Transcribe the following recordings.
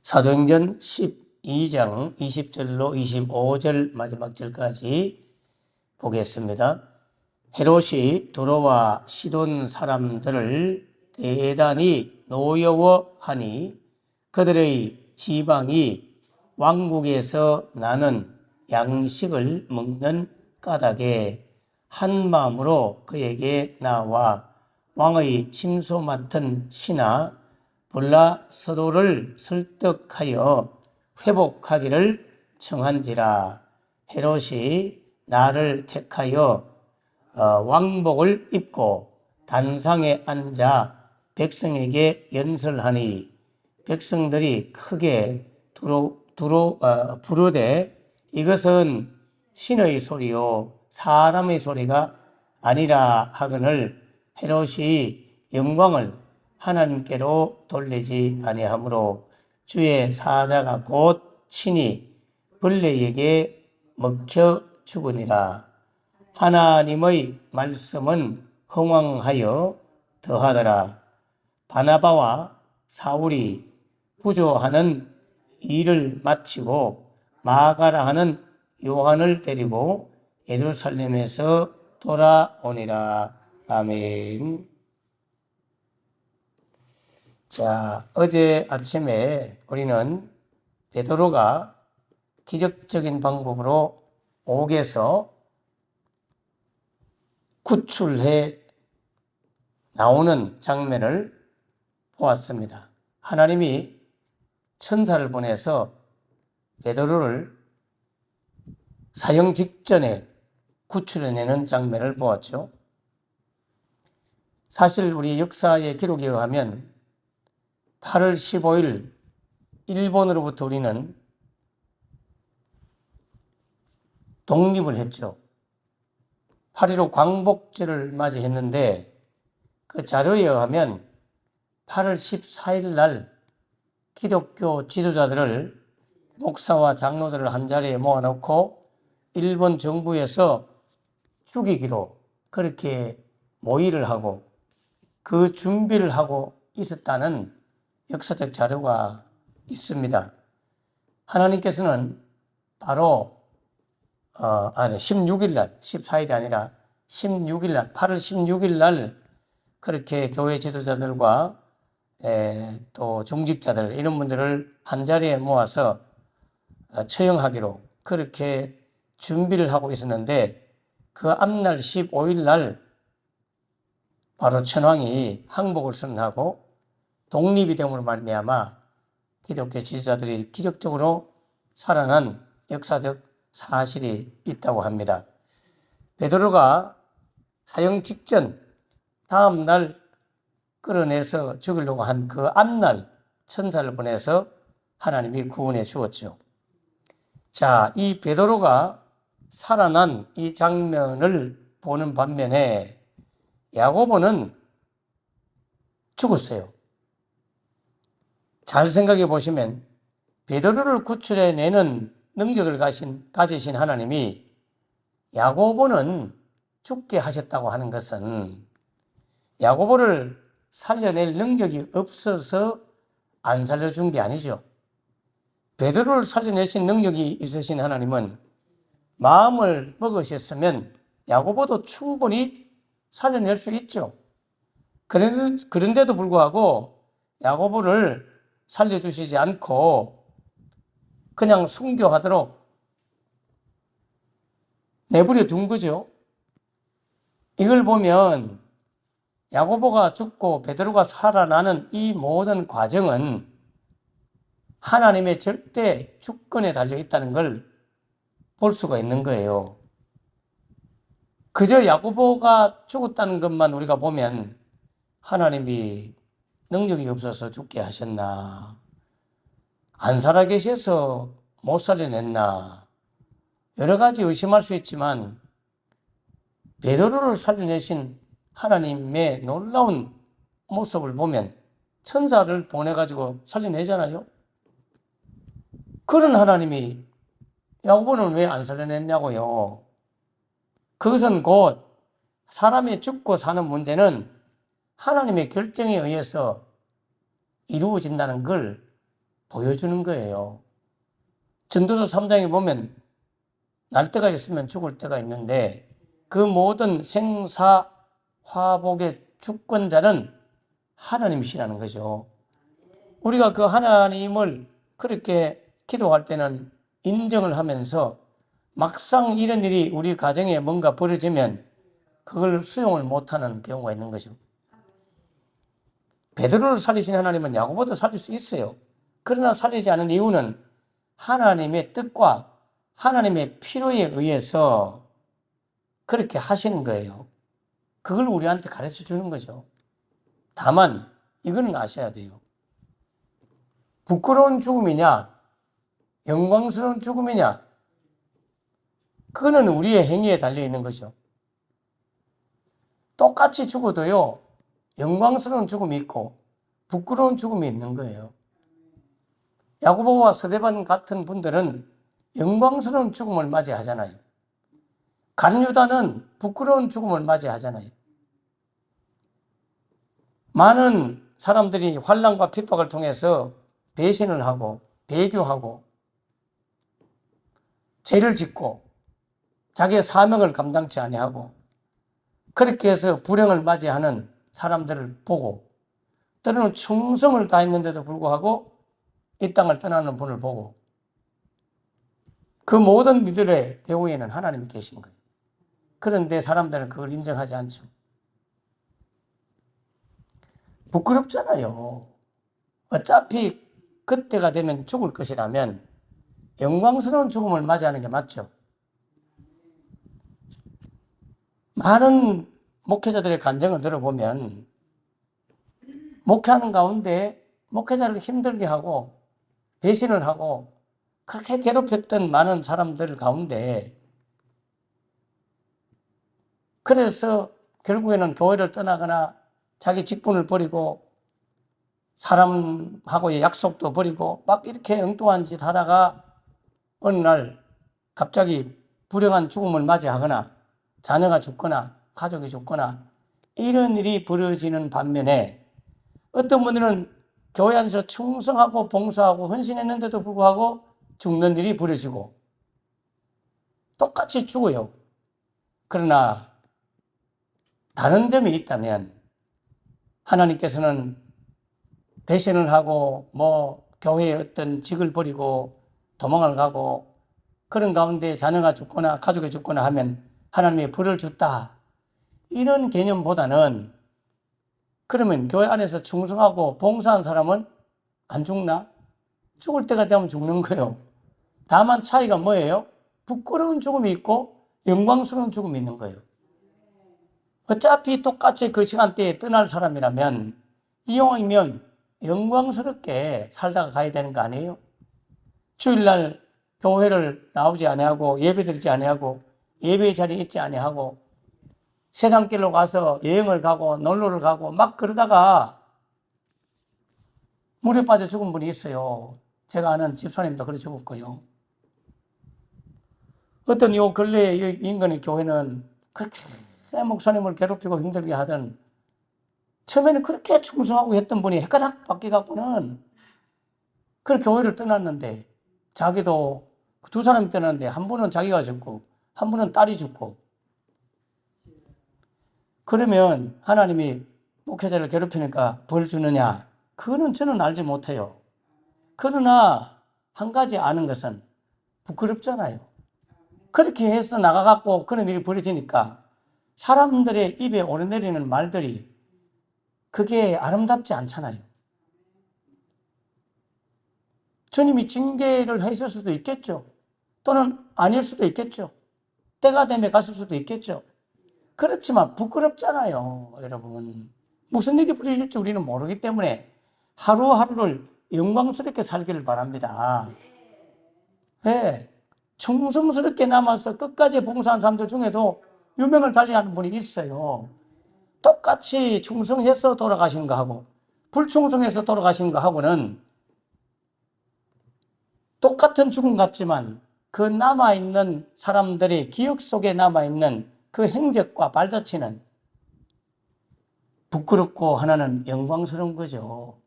사도행전 12장 20절로 25절 마지막 절까지 보겠습니다. 헤롯이 두로와 시돈 사람들을 대단히 노여워하니 그들의 지방이 왕국에서 나는 양식을 먹는 까닭에 한 마음으로 그에게 나와 왕의 침소 맡은 신하 블라서도를 설득하여 회복하기를 청한지라. 헤롯이 나를 택하여 왕복을 입고 단상에 앉아 백성에게 연설하니 백성들이 크게 부르되 이것은 신의 소리요 사람의 소리가 아니라 하거늘 헤롯이 영광을 하나님께로 돌리지 아니하므로 주의 사자가 곧 친히 벌레에게 먹혀 죽으니라. 하나님의 말씀은 흥왕하여 더하더라. 바나바와 사울이 구조하는 일을 마치고 마가라 하는 요한을 데리고 예루살렘에서 돌아오니라. 아멘. 자, 어제 아침에 우리는 베드로가 기적적인 방법으로 옥에서 구출해 나오는 장면을 보았습니다. 하나님이 천사를 보내서 베드로를 사형 직전에 구출해내는 장면을 보았죠. 사실 우리 역사의 기록에 의하면 8월 15일 일본으로부터 우리는 독립을 했죠. 8.15 광복절을 맞이했는데 그 자료에 의하면 8월 14일 날 기독교 지도자들을 목사와 장로들을 한자리에 모아놓고 일본 정부에서 죽이기로 그렇게 모의를 하고 그 준비를 하고 있었다는 역사적 자료가 있습니다. 하나님께서는 바로 16일 날, 14일이 아니라 16일 날, 8월 16일 날 그렇게 교회 지도자들과 또 중직자들 이런 분들을 한자리에 모아서 처형하기로 그렇게 준비를 하고 있었는데 그 앞날 15일 날 바로 천황이 항복을 선언하고 독립이 됨으로 말미암아 기독교 지도자들이 기적적으로 살아난 역사적 사실이 있다고 합니다. 베드로가 사형 직전 다음 날 끌어내서 죽이려고 한 그 앞날 천사를 보내서 하나님이 구원해 주었죠. 자, 이 베드로가 살아난 이 장면을 보는 반면에 야고보는 죽었어요. 잘 생각해 보시면 베드로를 구출해내는 능력을 가지신 하나님이 야고보는 죽게 하셨다고 하는 것은 야고보를 살려낼 능력이 없어서 안 살려준 게 아니죠. 베드로를 살려내신 능력이 있으신 하나님은 마음을 먹으셨으면 야고보도 충분히 살려낼 수 있죠. 그런데도 불구하고 야고보를 살려주시지 않고 그냥 순교하도록 내버려 둔 거죠. 이걸 보면 야고보가 죽고 베드로가 살아나는 이 모든 과정은 하나님의 절대 주권에 달려 있다는 걸 볼 수가 있는 거예요. 그저 야고보가 죽었다는 것만 우리가 보면 하나님이 능력이 없어서 죽게 하셨나, 안 살아계셔서 못 살려냈나, 여러 가지 의심할 수 있지만 베드로를 살려내신 하나님의 놀라운 모습을 보면 천사를 보내가지고 살려내잖아요. 그런 하나님이 야고보는 왜 안 살려냈냐고요. 그것은 곧 사람이 죽고 사는 문제는 하나님의 결정에 의해서 이루어진다는 걸 보여주는 거예요. 전도서 3장에 보면 날 때가 있으면 죽을 때가 있는데 그 모든 생사화복의 주권자는 하나님이시라는 거죠. 우리가 그 하나님을 그렇게 기도할 때는 인정을 하면서 막상 이런 일이 우리 가정에 뭔가 벌어지면 그걸 수용을 못하는 경우가 있는 거죠. 베드로를 살리신 하나님은 야고보도 살릴 수 있어요. 그러나 살리지 않은 이유는 하나님의 뜻과 하나님의 필요에 의해서 그렇게 하시는 거예요. 그걸 우리한테 가르쳐 주는 거죠. 다만 이거는 아셔야 돼요. 부끄러운 죽음이냐 영광스러운 죽음이냐 그거는 우리의 행위에 달려있는 거죠. 똑같이 죽어도요 영광스러운 죽음이 있고 부끄러운 죽음이 있는 거예요. 야고보와 스데반 같은 분들은 영광스러운 죽음을 맞이하잖아요. 간유다는 부끄러운 죽음을 맞이하잖아요. 많은 사람들이 환난과 핍박을 통해서 배신을 하고 배교하고 죄를 짓고 자기의 사명을 감당치 아니하고 그렇게 해서 불행을 맞이하는 사람들을 보고 때로는 충성을 다했는데도 불구하고 이 땅을 떠나는 분을 보고 그 모든 이들의 배후에는 하나님이 계신 거예요. 그런데 사람들은 그걸 인정하지 않죠. 부끄럽잖아요. 어차피 그때가 되면 죽을 것이라면 영광스러운 죽음을 맞이하는 게 맞죠. 많은 목회자들의 간증을 들어보면 목회하는 가운데 목회자를 힘들게 하고 배신을 하고 그렇게 괴롭혔던 많은 사람들 가운데 그래서 결국에는 교회를 떠나거나 자기 직분을 버리고 사람하고의 약속도 버리고 막 이렇게 엉뚱한 짓 하다가 어느 날 갑자기 불행한 죽음을 맞이하거나 자녀가 죽거나 가족이 죽거나 이런 일이 벌어지는 반면에 어떤 분들은 교회 안에서 충성하고 봉사하고 헌신했는데도 불구하고 죽는 일이 벌어지고 똑같이 죽어요. 그러나 다른 점이 있다면 하나님께서는 배신을 하고 교회의 어떤 직을 버리고 도망을 가고 그런 가운데 자녀가 죽거나 가족이 죽거나 하면 하나님의 벌을 줬다. 이런 개념보다는 그러면 교회 안에서 충성하고 봉사한 사람은 안 죽나? 죽을 때가 되면 죽는 거예요. 다만 차이가 뭐예요? 부끄러운 죽음이 있고 영광스러운 죽음이 있는 거예요. 어차피 똑같이 그 시간대에 떠날 사람이라면 이왕이면 영광스럽게 살다가 가야 되는 거 아니에요? 주일날 교회를 나오지 아니하고 예배드리지 아니하고 예배의 자리에 있지 아니하고 세상길로 가서 여행을 가고 놀러를 가고 막 그러다가 물에 빠져 죽은 분이 있어요. 제가 아는 집사님도 그래 죽었고요. 어떤 요 근래에 인근의 교회는 그렇게 목사님을 괴롭히고 힘들게 하던 처음에는 그렇게 충성하고 했던 분이 헷가닥 바뀌어갖고는 그 교회를 떠났는데 자기도 두 사람이 떠났는데 한 분은 자기가 죽고 한 분은 딸이 죽고 그러면 하나님이 목회자를 괴롭히니까 벌 주느냐? 그거는 저는 알지 못해요. 그러나 한 가지 아는 것은 부끄럽잖아요. 그렇게 해서 나가갖고 그런 일이 벌어지니까 사람들의 입에 오르내리는 말들이 그게 아름답지 않잖아요. 주님이 징계를 했을 수도 있겠죠. 또는 아닐 수도 있겠죠. 때가 되면 갔을 수도 있겠죠. 그렇지만 부끄럽잖아요, 여러분. 무슨 일이 벌어질지 우리는 모르기 때문에 하루하루를 영광스럽게 살기를 바랍니다. 네. 충성스럽게 남아서 끝까지 봉사한 사람들 중에도 유명을 달리하는 분이 있어요. 똑같이 충성해서 돌아가신 거하고 불충성해서 돌아가신 거하고는 똑같은 죽음 같지만 그 남아있는 사람들의 기억 속에 남아있는 그 행적과 발자취는 부끄럽고 하나는 영광스러운 거죠.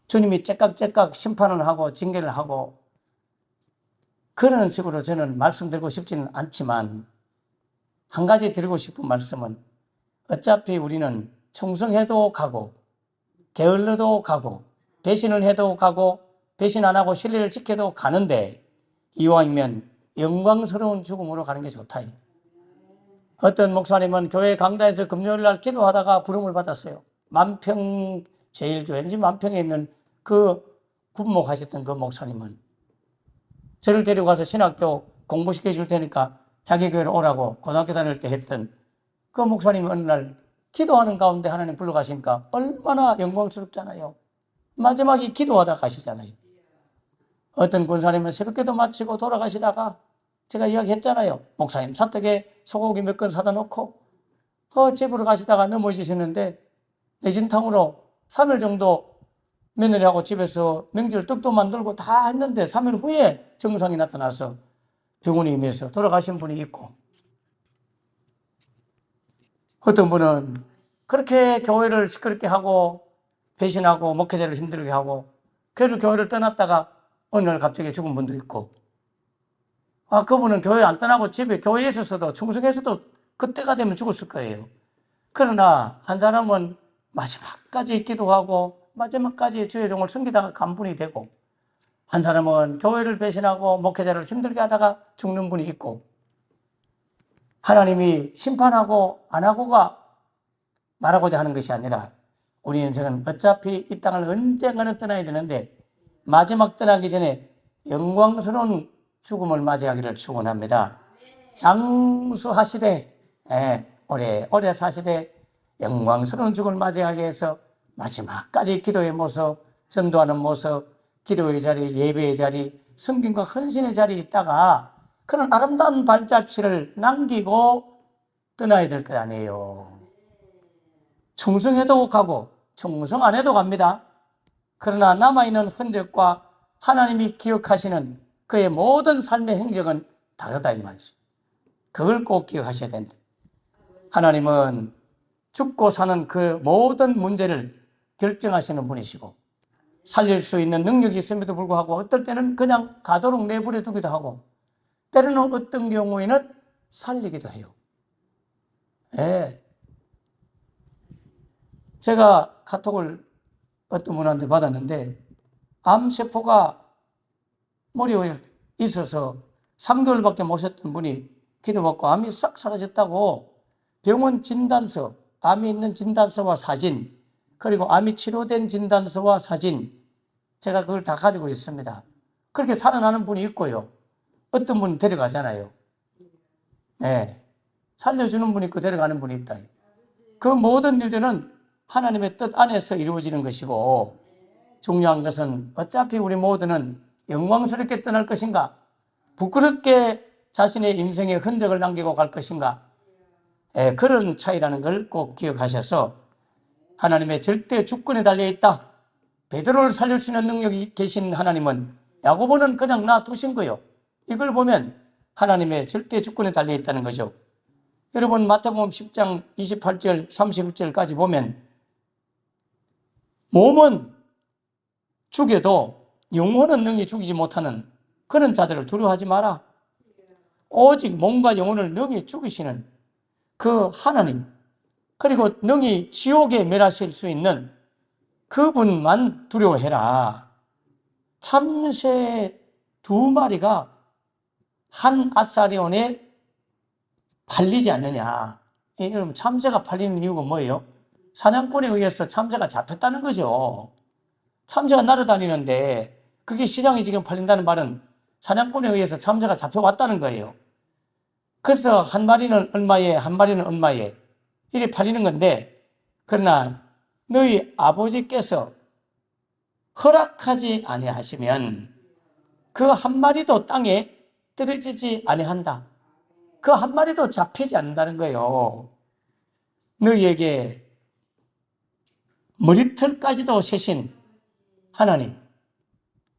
주님이 째깍째깍 심판을 하고 징계를 하고 그런 식으로 저는 말씀드리고 싶지는 않지만 한 가지 드리고 싶은 말씀은 어차피 우리는 충성해도 가고 게을러도 가고 배신을 해도 가고 배신 안 하고 신뢰를 지켜도 가는데 이왕이면 영광스러운 죽음으로 가는 게 좋다. 어떤 목사님은 교회 강단에서 금요일 날 기도하다가 부름을 받았어요. 만평 제일교회인지 만평에 있는 그 군목하셨던 그 목사님은 저를 데려가서 신학교 공부시켜 줄 테니까 자기 교회로 오라고 고등학교 다닐 때 했던 그 목사님이 어느 날 기도하는 가운데 하나님 불러가시니까 얼마나 영광스럽잖아요. 마지막에 기도하다 가시잖아요. 어떤 군사님은 새벽기도 마치고 돌아가시다가 제가 이야기했잖아요. 목사님 사택에 소고기 몇 건 사다 놓고 집으로 가시다가 넘어지시는데 내진탕으로 3일 정도 며느리하고 집에서 명절 떡도 만들고 다 했는데 3일 후에 증상이 나타나서 병원에 임해서 돌아가신 분이 있고 어떤 분은 그렇게 교회를 시끄럽게 하고 배신하고 목회자를 힘들게 하고 교회를 떠났다가 어느 날 갑자기 죽은 분도 있고 그분은 교회 안 떠나고 집에 교회에 있었어도 충성해서도 그때가 되면 죽었을 거예요. 그러나 한 사람은 마지막까지 기도하고 마지막까지 주의 종을 섬기다가 간 분이 되고 한 사람은 교회를 배신하고 목회자를 힘들게 하다가 죽는 분이 있고 하나님이 심판하고 안 하고가 말하고자 하는 것이 아니라 우리 인생은 어차피 이 땅을 언젠가는 떠나야 되는데 마지막 떠나기 전에 영광스러운 죽음을 맞이하기를 축원합니다. 장수하시되 오래 사시되 영광스러운 죽음을 맞이하기 위해서 마지막까지 기도의 모습, 전도하는 모습, 기도의 자리, 예배의 자리, 성김과 헌신의 자리에 있다가 그런 아름다운 발자취를 남기고 떠나야 될 것 아니에요. 충성해도 가고 충성 안 해도 갑니다. 그러나 남아있는 흔적과 하나님이 기억하시는 그의 모든 삶의 행적은 다르다 이 말이죠. 그걸 꼭 기억하셔야 된다. 하나님은 죽고 사는 그 모든 문제를 결정하시는 분이시고 살릴 수 있는 능력이 있음에도 불구하고 어떨 때는 그냥 가도록 내버려 두기도 하고 때로는 어떤 경우에는 살리기도 해요. 제가 카톡을 어떤 분한테 받았는데 암세포가 머리에 있어서 3개월밖에 못 쉬었던 분이 기도받고 암이 싹 사라졌다고 병원 진단서, 암이 있는 진단서와 사진, 그리고 암이 치료된 진단서와 사진, 제가 그걸 다 가지고 있습니다. 그렇게 살아나는 분이 있고요. 어떤 분은 데려가잖아요. 살려주는 분이 있고 데려가는 분이 있다. 그 모든 일들은 하나님의 뜻 안에서 이루어지는 것이고 중요한 것은 어차피 우리 모두는 영광스럽게 떠날 것인가 부끄럽게 자신의 인생의 흔적을 남기고 갈 것인가 그런 차이라는 걸 꼭 기억하셔서 하나님의 절대 주권에 달려있다. 베드로를 살릴 수 있는 능력이 계신 하나님은 야고보는 그냥 놔두신 거예요. 이걸 보면 하나님의 절대 주권에 달려있다는 거죠. 여러분 마태복음 10장 28절 31절까지 보면 몸은 죽여도 영혼은 능히 죽이지 못하는 그런 자들을 두려워하지 마라. 오직 몸과 영혼을 능히 죽이시는 그 하나님 그리고 능히 지옥에 멸하실 수 있는 그분만 두려워해라. 참새 2마리가 한 아사리온에 팔리지 않느냐. 여러분 참새가 팔리는 이유가 뭐예요? 사냥꾼에 의해서 참새가 잡혔다는 거죠. 참새가 날아다니는데 그게 시장에 지금 팔린다는 말은 사냥꾼에 의해서 참새가 잡혀왔다는 거예요. 그래서 한 마리는 얼마에 한 마리는 얼마에 이렇게 팔리는 건데 그러나 너희 아버지께서 허락하지 아니하시면 그 한 마리도 땅에 떨어지지 아니한다. 그 한 마리도 잡히지 않는다는 거예요. 너희에게 머리털까지도 세신 하나님.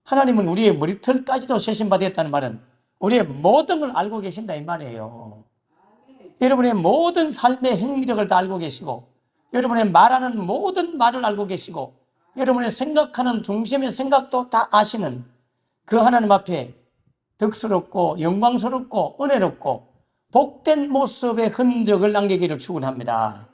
하나님은 우리의 머리털까지도 세신 바 되었다는 말은 우리의 모든 걸 알고 계신다 이 말이에요. 여러분의 모든 삶의 행적을 다 알고 계시고 여러분의 말하는 모든 말을 알고 계시고 여러분의 생각하는 중심의 생각도 다 아시는 그 하나님 앞에 덕스럽고 영광스럽고 은혜롭고 복된 모습의 흔적을 남기기를 축원합니다.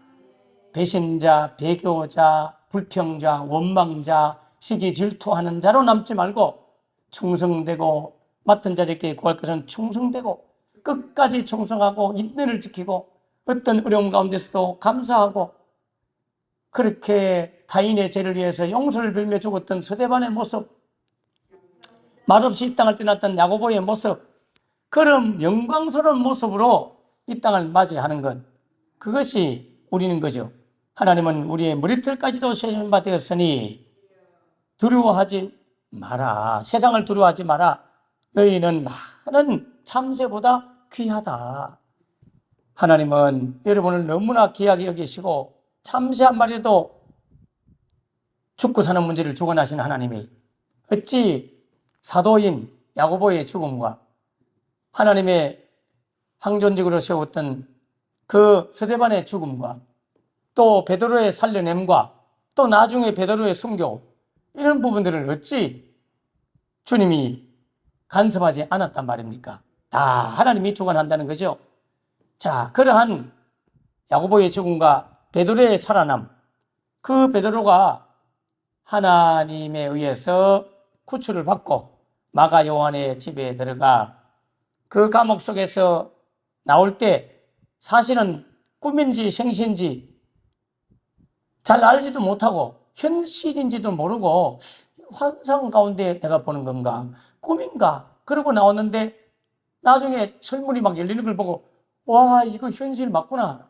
배신자, 배교자, 불평자, 원망자, 시기 질투하는 자로 남지 말고 충성되고 맡은 자에게 구할 것은 충성되고 끝까지 충성하고 인내를 지키고 어떤 어려움 가운데서도 감사하고 그렇게 타인의 죄를 위해서 용서를 빌며 죽었던 스데반의 모습, 말없이 이 땅을 떠났던 야고보의 모습, 그런 영광스러운 모습으로 이 땅을 맞이하는 것, 그것이 우리는 거죠. 하나님은 우리의 머리털까지도 세신 바 되었으니 두려워하지 마라. 세상을 두려워하지 마라. 너희는 많은 참새보다 귀하다. 하나님은 여러분을 너무나 귀하게 여기시고 참새 한 마리도 죽고 사는 문제를 주관하시는 하나님이 어찌 사도인 야고보의 죽음과 하나님의 항존직으로 세웠던 그 스데반의 죽음과 또 베드로의 살려냄과 또 나중에 베드로의 순교, 이런 부분들을 어찌 주님이 간섭하지 않았단 말입니까? 다 하나님이 주관한다는 거죠. 자, 그러한 야고보의 죽음과 베드로의 살아남, 그 베드로가 하나님에 의해서 구출을 받고 마가 요한의 집에 들어가 그 감옥 속에서 나올 때 사실은 꿈인지 생신지 잘 알지도 못하고 현실인지도 모르고 환상 가운데 내가 보는 건가 꿈인가 그러고 나왔는데 나중에 철문이 막 열리는 걸 보고 와, 이거 현실 맞구나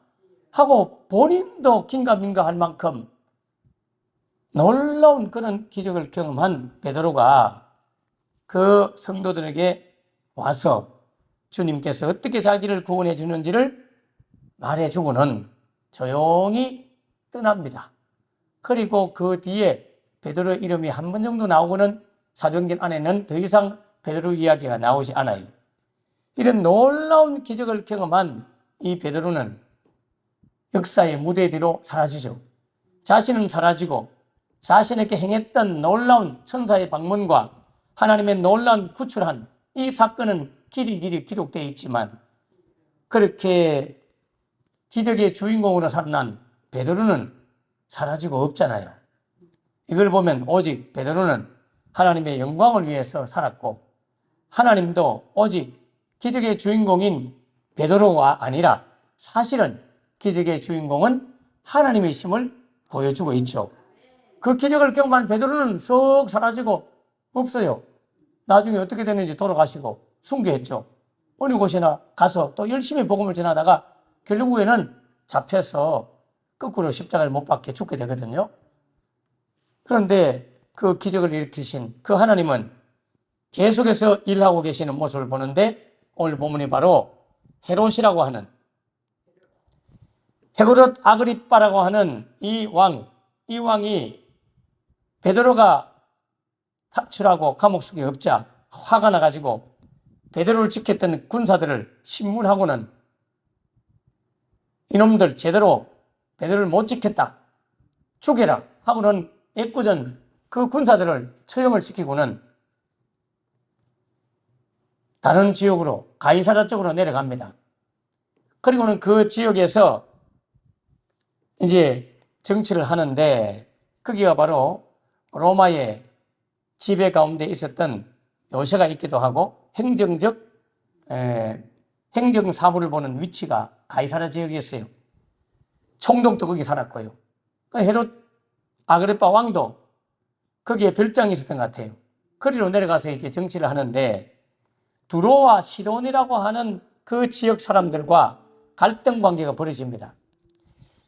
하고 본인도 긴가민가 할 만큼 놀라운 그런 기적을 경험한 베드로가 그 성도들에게 와서 주님께서 어떻게 자기를 구원해 주는지를 말해주고는 조용히 떠납니다. 그리고 그 뒤에 베드로 이름이 한 번 정도 나오고는 사도행전 안에는 더 이상 베드로 이야기가 나오지 않아요. 이런 놀라운 기적을 경험한 이 베드로는 역사의 무대 뒤로 사라지죠. 자신은 사라지고 자신에게 행했던 놀라운 천사의 방문과 하나님의 놀라운 구출한 이 사건은 길이 기록되어 있지만 그렇게 기적의 주인공으로 살아난 베드로는 사라지고 없잖아요. 이걸 보면 오직 베드로는 하나님의 영광을 위해서 살았고 하나님도 오직 기적의 주인공인 베드로가 아니라 사실은 기적의 주인공은 하나님이심을 보여주고 있죠. 그 기적을 경험한 베드로는 쏙 사라지고 없어요. 나중에 어떻게 됐는지 돌아가시고 순교했죠. 어느 곳이나 가서 또 열심히 복음을 전하다가 결국에는 잡혀서 거꾸로 십자가를 못 박혀 죽게 되거든요. 그런데 그 기적을 일으키신 그 하나님은 계속해서 일하고 계시는 모습을 보는데 오늘 본문이 바로 헤롯이라고 하는 헤롯 아그리빠라고 하는 이 왕이 베드로가 탈출하고 감옥 속에 없자 화가 나가지고 베드로를 지켰던 군사들을 신문하고는 이놈들 제대로 베드로를 못 지켰다 죽여라 하고는 애꿎은 그 군사들을 처형을 시키고는 다른 지역으로 가이사랴 쪽으로 내려갑니다. 그리고는 그 지역에서 이제 정치를 하는데 거기가 바로 로마의 지배 가운데 있었던 요새가 있기도 하고 행정사무를 보는 위치가 가이사랴 지역이었어요. 총독도 거기 살았고요. 헤롯 아그리빠 왕도 거기에 별장이 있었던 것 같아요. 거리로 내려가서 이제 정치를 하는데 두로와 시돈이라고 하는 그 지역 사람들과 갈등 관계가 벌어집니다.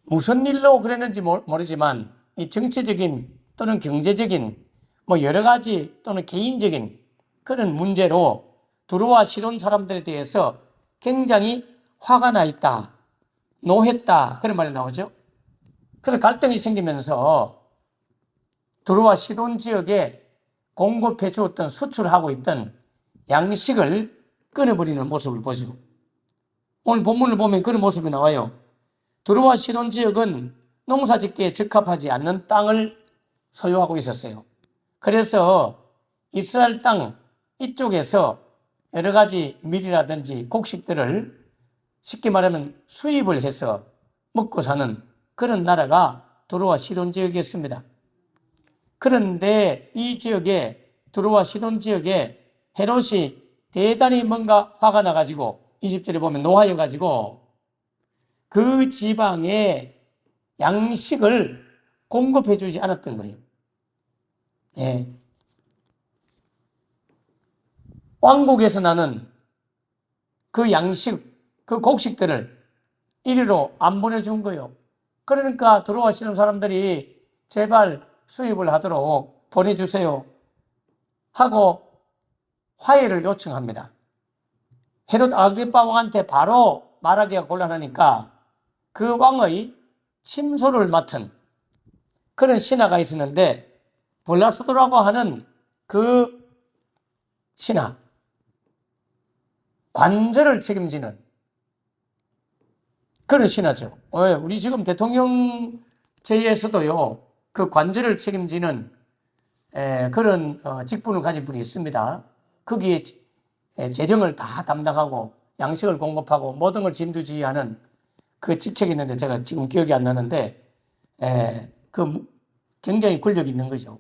무슨 일로 그랬는지 모르지만 이 정치적인 또는 경제적인 뭐 여러 가지 또는 개인적인 그런 문제로 두로와 시돈 사람들에 대해서 굉장히 화가 나 있다, 노했다 그런 말이 나오죠. 그래서 갈등이 생기면서 두로와 시돈 지역에 공급해 주었던 수출하고 있던 양식을 끊어버리는 모습을 보죠. 오늘 본문을 보면 그런 모습이 나와요. 두로와 시돈 지역은 농사짓기에 적합하지 않는 땅을 소유하고 있었어요. 그래서 이스라엘 땅 이쪽에서 여러 가지 밀이라든지 곡식들을 쉽게 말하면 수입을 해서 먹고 사는 그런 나라가 두로와 시돈 지역이었습니다. 그런데 이 지역에, 두로와 시돈 지역에 헤롯이 대단히 뭔가 화가 나가지고 20절에 보면 노하여가지고 그 지방에 양식을 공급해 주지 않았던 거예요. 예. 왕국에서 나는 그 양식, 그 곡식들을 이리로 안 보내준 거예요. 그러니까 들어오시는 사람들이 제발 수입을 하도록 보내주세요 하고 화해를 요청합니다. 헤롯 아그리파 왕한테 바로 말하기가 곤란하니까 그 왕의 침소를 맡은 그런 신하가 있었는데 블라스도라고 하는 그 신하, 관절을 책임지는 그런 신하죠. 우리 지금 대통령제에서도요, 그 관절을 책임지는 그런 직분을 가진 분이 있습니다. 거기에 재정을 다 담당하고 양식을 공급하고 모든 걸 진두지휘하는 그 직책이 있는데 제가 지금 기억이 안 나는데 그 굉장히 권력이 있는 거죠.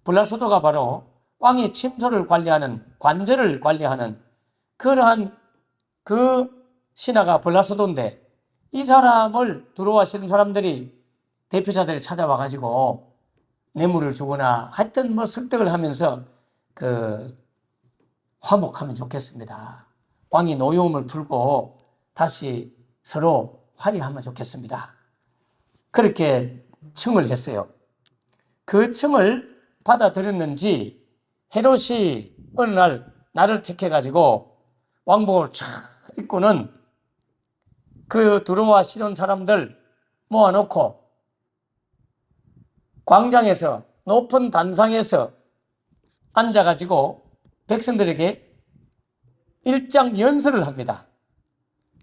블라스도가 바로 왕의 침소를 관리하는, 관절을 관리하는 그러한 그 신하가 블라스도인데 이 사람을 들어와시는 사람들이 대표자들이 찾아와가지고 뇌물을 주거나 하여튼 뭐 설득을 하면서 그 화목하면 좋겠습니다. 왕이 노여움을 풀고 다시 서로 화해하면 좋겠습니다. 그렇게 청을 했어요. 그 청을 받아들였는지 헤롯이 어느 날 나를 택해가지고 왕복을 쫙 입고는 그 두로와 시돈 사람들 모아놓고 광장에서 높은 단상에서 앉아가지고 백성들에게 일장 연설을 합니다.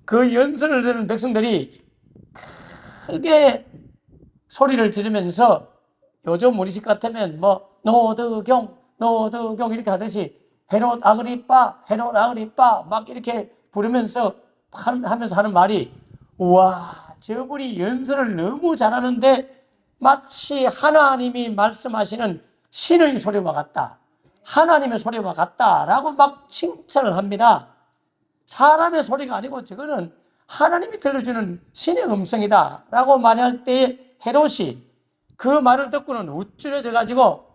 그 연설을 듣는 백성들이 크게 소리를 지르면서 요즘 우리식 같으면 뭐 노드경 이렇게 하듯이 헤롯 아그리빠 막 이렇게 부르면서 하면서 하는 말이 우와 저분이 연설을 너무 잘하는데 마치 하나님이 말씀하시는 신의 소리와 같다. 하나님의 소리와 같다라고 막 칭찬을 합니다. 사람의 소리가 아니고 저거는 하나님이 들려주는 신의 음성이다라고 말할 때에 헤롯이 그 말을 듣고는 우쭐해져 가지고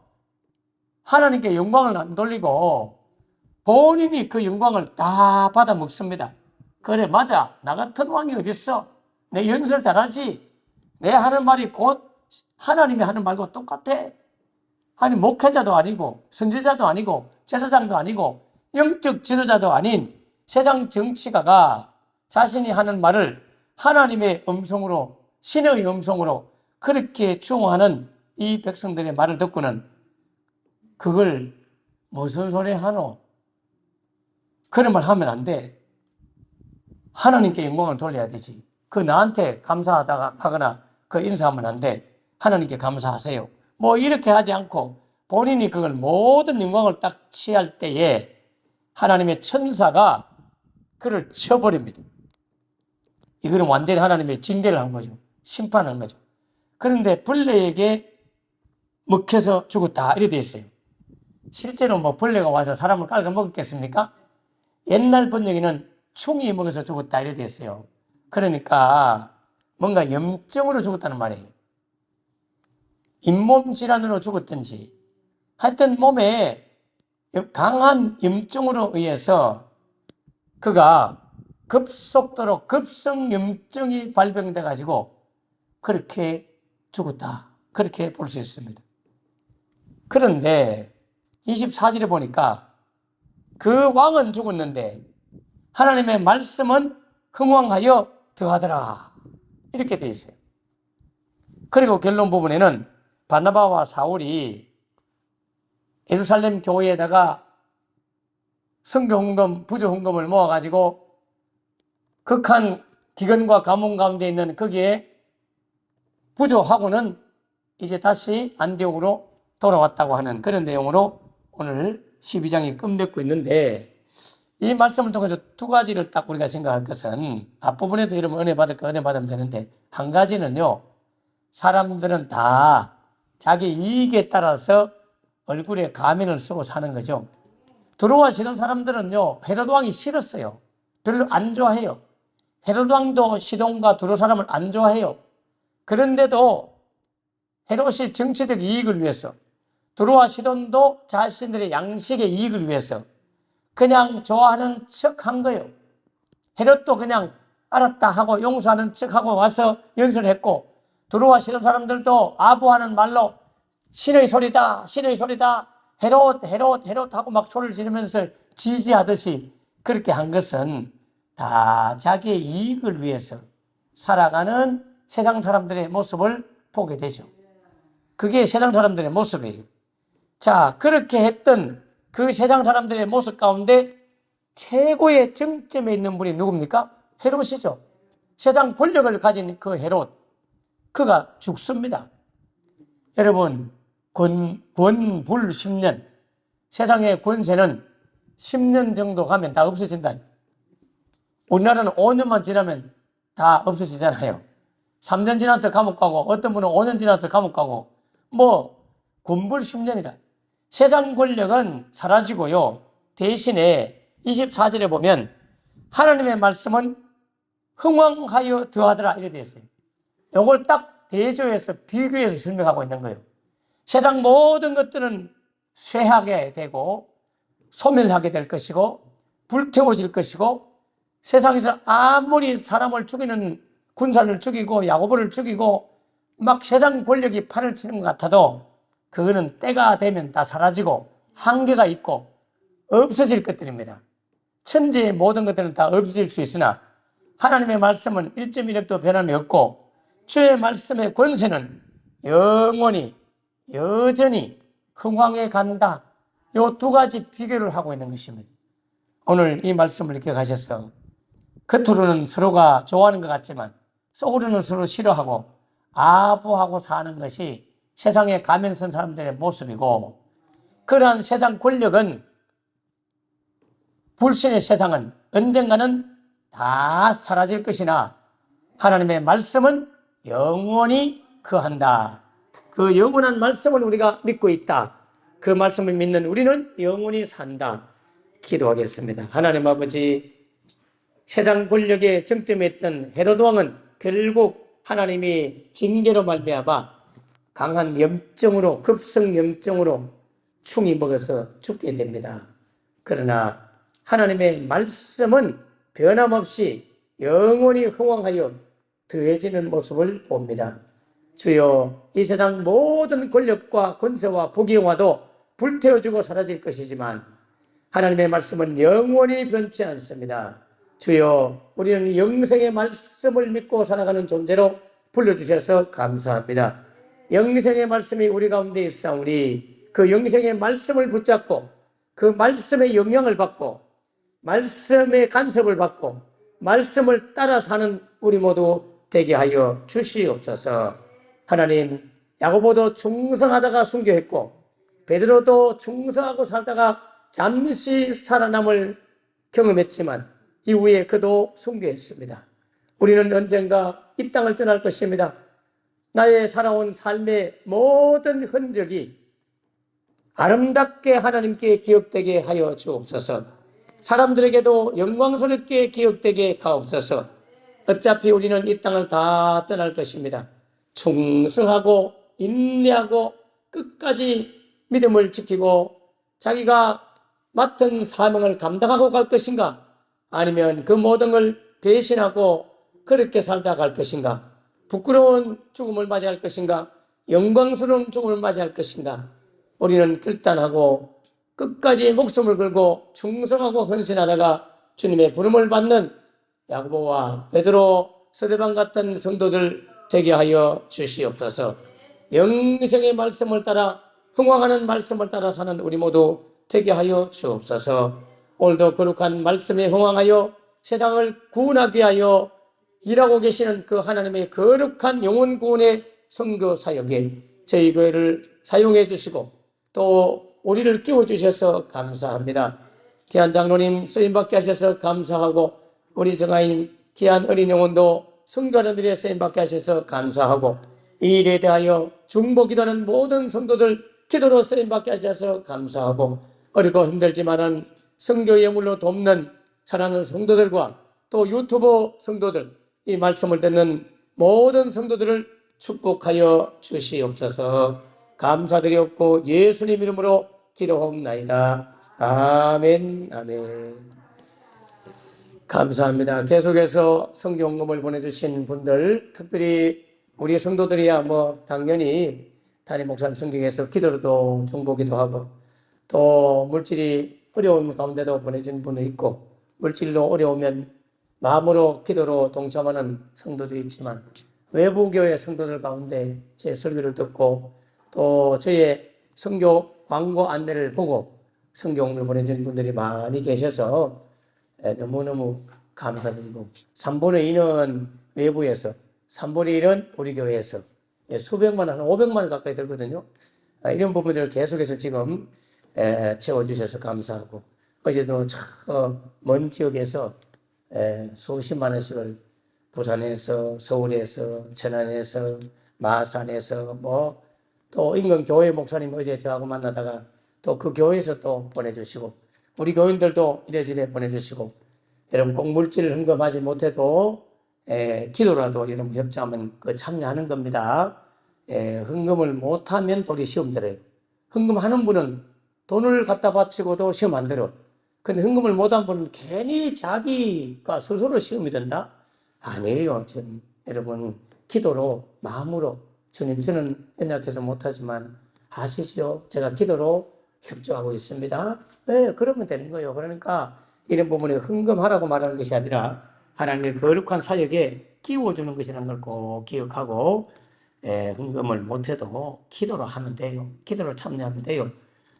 하나님께 영광을 안 돌리고 본인이 그 영광을 다 받아 먹습니다. 그래 맞아 나 같은 왕이 어딨어. 내 연설 잘하지. 내 하는 말이 곧 하나님이 하는 말과 똑같아. 아니 목회자도 아니고 선지자도 아니고 제사장도 아니고 영적 지도자도 아닌 세상 정치가가 자신이 하는 말을 하나님의 음성으로 신의 음성으로 그렇게 추앙하는 이 백성들의 말을 듣고는 그걸 무슨 소리 하노? 그런 말 하면 안 돼. 하나님께 영광을 돌려야 되지. 그 나한테 감사하다가 하거나 그 인사하면 안 돼. 하나님께 감사하세요. 뭐 이렇게 하지 않고 본인이 그걸 모든 영광을 딱 취할 때에 하나님의 천사가 그를 쳐버립니다. 이거는 완전히 하나님의 징계를 한 거죠. 심판한 거죠. 그런데 벌레에게 먹혀서 죽었다 이렇게 돼 있어요. 실제로 뭐 벌레가 와서 사람을 깔아 먹었겠습니까? 옛날 번역에는 충이 먹어서 죽었다 이렇게 돼 있어요. 그러니까 뭔가 염증으로 죽었다는 말이에요. 잇몸 질환으로 죽었든지 하여튼 몸에 강한 염증으로 의해서 그가 급속도로 급성염증이 발병돼 가지고 그렇게 죽었다. 그렇게 볼 수 있습니다. 그런데 24절에 보니까 그 왕은 죽었는데 하나님의 말씀은 흥왕하여 더하더라. 이렇게 돼 있어요. 그리고 결론 부분에는 바나바와 사울이 예루살렘 교회에다가 선교헌금, 부조헌금을 모아가지고 극한 기근과 가뭄 가운데 있는 거기에 부조하고는 이제 다시 안디옥으로 돌아왔다고 하는 그런 내용으로 오늘 12장이 끝맺고 있는데, 이 말씀을 통해서 두 가지를 딱 우리가 생각할 것은, 앞부분에도 이러면 은혜 받을 거 은혜 받으면 되는데, 한 가지는요, 사람들은 다 자기 이익에 따라서 얼굴에 가면을 쓰고 사는 거죠. 들어와시던 사람들은요, 헤롯 왕이 싫었어요. 별로 안 좋아해요. 헤롯 왕도 시돈과 두로 사람을 안 좋아해요. 그런데도 헤롯이 정치적 이익을 위해서, 두로와 시돈도 자신들의 양식의 이익을 위해서 그냥 좋아하는 척 한 거예요. 헤롯도 그냥 알았다 하고 용서하는 척 하고 와서 연설했고, 두로와 시돈 사람들도 아부하는 말로 신의 소리다, 신의 소리다, 헤롯, 헤롯, 헤롯 하고 막 소리를 지르면서 지지하듯이 그렇게 한 것은 다 자기의 이익을 위해서 살아가는 세상 사람들의 모습을 보게 되죠. 그게 세상 사람들의 모습이에요. 자, 그렇게 했던 그 세상 사람들의 모습 가운데 최고의 정점에 있는 분이 누굽니까? 헤롯이죠. 세상 권력을 가진 그 헤롯, 그가 죽습니다. 여러분, 권불 10년, 세상의 권세는 10년 정도 가면 다 없어진다. 우리나라는 5년만 지나면 다 없어지잖아요. 3년 지나서 감옥 가고, 어떤 분은 5년 지나서 감옥 가고, 권불 10년이라. 세상 권력은 사라지고요. 대신에 24절에 보면 하나님의 말씀은 흥왕하여 더하더라 이렇게 되어 있어요. 이걸 딱 대조해서 비교해서 설명하고 있는 거예요. 세상 모든 것들은 쇠하게 되고 소멸하게 될 것이고 불태워질 것이고, 세상에서 아무리 사람을 죽이는 군사를 죽이고 야고보를 죽이고 막 세상 권력이 판을 치는 것 같아도 그거는 때가 되면 다 사라지고 한계가 있고 없어질 것들입니다. 천지의 모든 것들은 다 없어질 수 있으나 하나님의 말씀은 1.1획도 변함이 없고 주의 말씀의 권세는 영원히 여전히 흥왕해 간다. 이 두 가지 비교를 하고 있는 것입니다. 오늘 이 말씀을 이렇게 가셔서 겉으로는 서로가 좋아하는 것 같지만 속으로는 서로 싫어하고 아부하고 사는 것이 세상에 가면 쓴 사람들의 모습이고, 그러한 세상 권력은, 불신의 세상은 언젠가는 다 사라질 것이나 하나님의 말씀은 영원히 거한다. 그 영원한 말씀을 우리가 믿고 있다. 그 말씀을 믿는 우리는 영원히 산다. 기도하겠습니다. 하나님 아버지, 세상 권력의 정점에 있던 헤롯 왕은 결국 하나님이 징계로 말미암아 강한 염증으로, 급성 염증으로 충이 먹어서 죽게 됩니다. 그러나 하나님의 말씀은 변함없이 영원히 흥왕하여 더해지는 모습을 봅니다. 주여, 이 세상 모든 권력과 권세와 부귀영화도 불태워지고 사라질 것이지만 하나님의 말씀은 영원히 변치 않습니다. 주여, 우리는 영생의 말씀을 믿고 살아가는 존재로 불러주셔서 감사합니다. 영생의 말씀이 우리 가운데 있사오니 그 영생의 말씀을 붙잡고 그 말씀의 영향을 받고 말씀의 간섭을 받고 말씀을 따라 사는 우리 모두 되게 하여 주시옵소서. 하나님, 야고보도 충성하다가 순교했고 베드로도 충성하고 살다가 잠시 살아남을 경험했지만 이후에 그도 순교했습니다. 우리는 언젠가 이 땅을 떠날 것입니다. 나의 살아온 삶의 모든 흔적이 아름답게 하나님께 기억되게 하여 주옵소서. 사람들에게도 영광스럽게 기억되게 하옵소서. 어차피 우리는 이 땅을 다 떠날 것입니다. 충성하고 인내하고 끝까지 믿음을 지키고 자기가 맡은 사명을 감당하고 갈 것인가, 아니면 그 모든 걸 배신하고 그렇게 살다 갈 것인가, 부끄러운 죽음을 맞이할 것인가, 영광스러운 죽음을 맞이할 것인가. 우리는 결단하고 끝까지 목숨을 걸고 충성하고 헌신하다가 주님의 부름을 받는 야고보와 베드로, 스데반 같은 성도들 되게 하여 주시옵소서. 영생의 말씀을 따라 흥왕하는 말씀을 따라 사는 우리 모두 되게 하여 주옵소서. 오늘도 거룩한 말씀에 흥왕하여 세상을 구원하기 위하여 일하고 계시는 그 하나님의 거룩한 영혼 구원의 선교 사역에 저희 교회를 사용해 주시고 또 우리를 끼워주셔서 감사합니다. 귀한 장로님 쓰임받게 하셔서 감사하고 우리 정아인 귀한 어린 영혼도 성도들의 쓰임받게 하셔서 감사하고 이 일에 대하여 중보기도하는 모든 성도들 기도로 쓰임받게 하셔서 감사하고 어리고 힘들지만은 성교 예물로 돕는 사랑하는 성도들과 또 유튜브 성도들 이 말씀을 듣는 모든 성도들을 축복하여 주시옵소서. 감사드리옵고 예수님 이름으로 기도하옵나이다. 아멘. 아멘. 감사합니다. 계속해서 성경금을 보내주신 분들, 특별히 우리 성도들이야 당연히 담임 목사님 성경에서 기도로도 중보기도 하고 또 물질이 어려운 가운데도 보내준 분도 있고 물질도 어려우면 마음으로 기도로 동참하는 성도도 있지만 외부 교회 성도들 가운데 제 설교를 듣고 또 저의 성교 광고 안내를 보고 성경을 보내준 분들이 많이 계셔서 너무너무 감사드리고 3분의 2는 외부에서 3분의 1은 우리 교회에서 수백만 원, 500만 원 가까이 들거든요. 이런 부분들을 계속해서 지금 채워주셔서 감사하고 어제도 먼 지역에서 수십만 원씩을 부산에서 서울에서 천안에서 마산에서 또 인근 교회 목사님 어제 저하고 만나다가 또 그 교회에서 또 보내주시고 우리 교인들도 이래저래 보내주시고 여러분 꼭 물질을 헌금하지 못해도 기도라도 여러분 협조하면 참여하는 겁니다. 헌금을 못하면 돌이 시험 들어요. 헌금하는 분은 돈을 갖다 바치고도 시험 안 들어. 근데 헌금을 못한 분은 괜히 자기가 스스로 시험이 된다? 아니에요. 여러분 기도로 마음으로 주님 저는 연약해서 못하지만 아시죠? 제가 기도로 협조하고 있습니다. 네, 그러면 되는 거예요. 그러니까 이런 부분에 헌금하라고 말하는 것이 아니라 하나님의 거룩한 사역에 끼워주는 것이라는 걸 꼭 기억하고 헌금을 못해도 기도로 하면 돼요. 기도로 참여하면 돼요.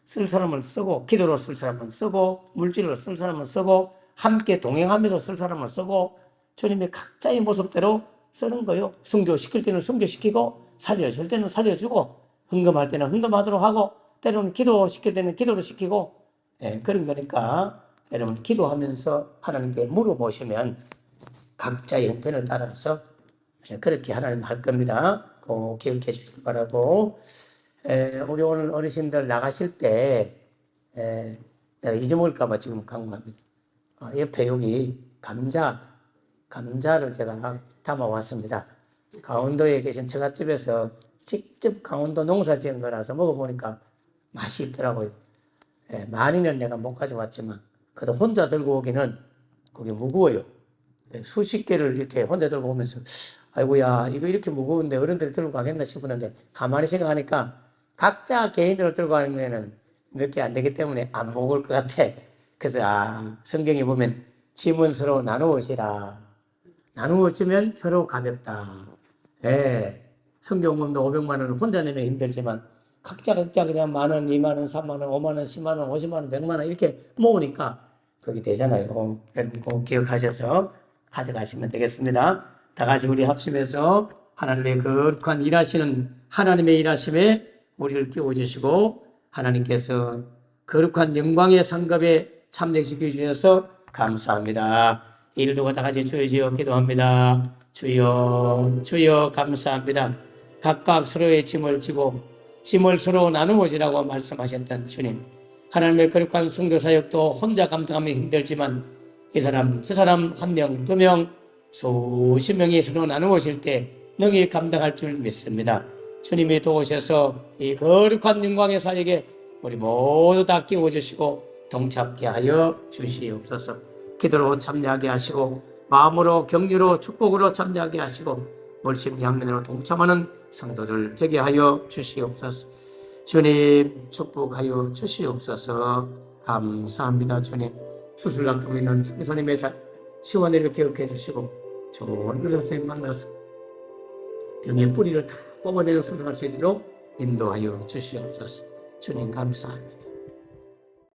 쓸 사람은 쓰고 기도로 쓸 사람은 쓰고 물질로 쓸 사람은 쓰고 함께 동행하면서 쓸 사람은 쓰고 주님의 각자의 모습대로 쓰는 거예요. 순교시킬 때는 순교시키고 살려줄 때는 살려주고 헌금할 때는 헌금하도록 하고 때로는 기도시킬 때는 기도를 시키고 그런 거니까 여러분 기도하면서 하나님께 물어보시면 각자의 형편을 따라서 그렇게 하나님 할 겁니다. 꼭 기억해 주시기 바라고 우리 오늘 어르신들 나가실 때 내가 잊어먹을까 봐 지금 강구합니다. 옆에 여기 감자를 제가 담아왔습니다. 강원도에 계신 처갓집에서 직접 강원도 농사 지은 거라서 먹어보니까 맛이 있더라고요. 많이는 내가 못 가져왔지만 그래도 혼자 들고 오기는 그게 무거워요. 수십 개를 이렇게 혼자 들고 오면서 아이고야 이거 이렇게 무거운데 어른들이 들고 가겠나 싶었는데 가만히 생각하니까 각자 개인으로 들고 가는 데는 몇 개 안 되기 때문에 안 먹을 것 같아. 그래서 성경에 보면 짐은 서로 나누어지라. 나누어지면 서로 가볍다. 성경금도 500만 원을 혼자 내면 힘들지만 각자 그냥 만 원, 2만 원, 3만 원, 5만 원, 10만 원, 50만 원, 100만 원 이렇게 모으니까 그게 되잖아요. 꼭 기억하셔서 가져가시면 되겠습니다. 다 같이 우리 합심해서 하나님의 거룩한 일하시는 하나님의 일하심에 우리를 끼워주시고 하나님께서 거룩한 영광의 상급에 참여시켜 주셔서 감사합니다. 이를 두고 다 같이 주여 기도합니다. 주여 감사합니다. 각각 서로의 짐을 지고 짐을 서로 나누어지라고 말씀하셨던 주님, 하나님의 거룩한 성도 사역도 혼자 감당하면 힘들지만 이 사람 저 사람 한 명, 두 명, 수십 명이 서로 나누어질 때 능히 감당할 줄 믿습니다. 주님이 도우셔서 이 거룩한 영광의 사역에 우리 모두 다 끼워주시고 동참하게 하여 주시옵소서. 기도로 참여하게 하시고 마음으로 격려로 축복으로 참여하게 하시고 물심 양면으로 동참하는 성도들 되게 하여 주시옵소서. 주님 축복하여 주시옵소서. 감사합니다. 주님 수술 앞두고 있는 선생님의 시원을 기억해 주시고 좋은 의사 선생님 만나서 병의 뿌리를 다 뽑아내는 수술할 수 있도록 인도하여 주시옵소서. 주님 감사합니다.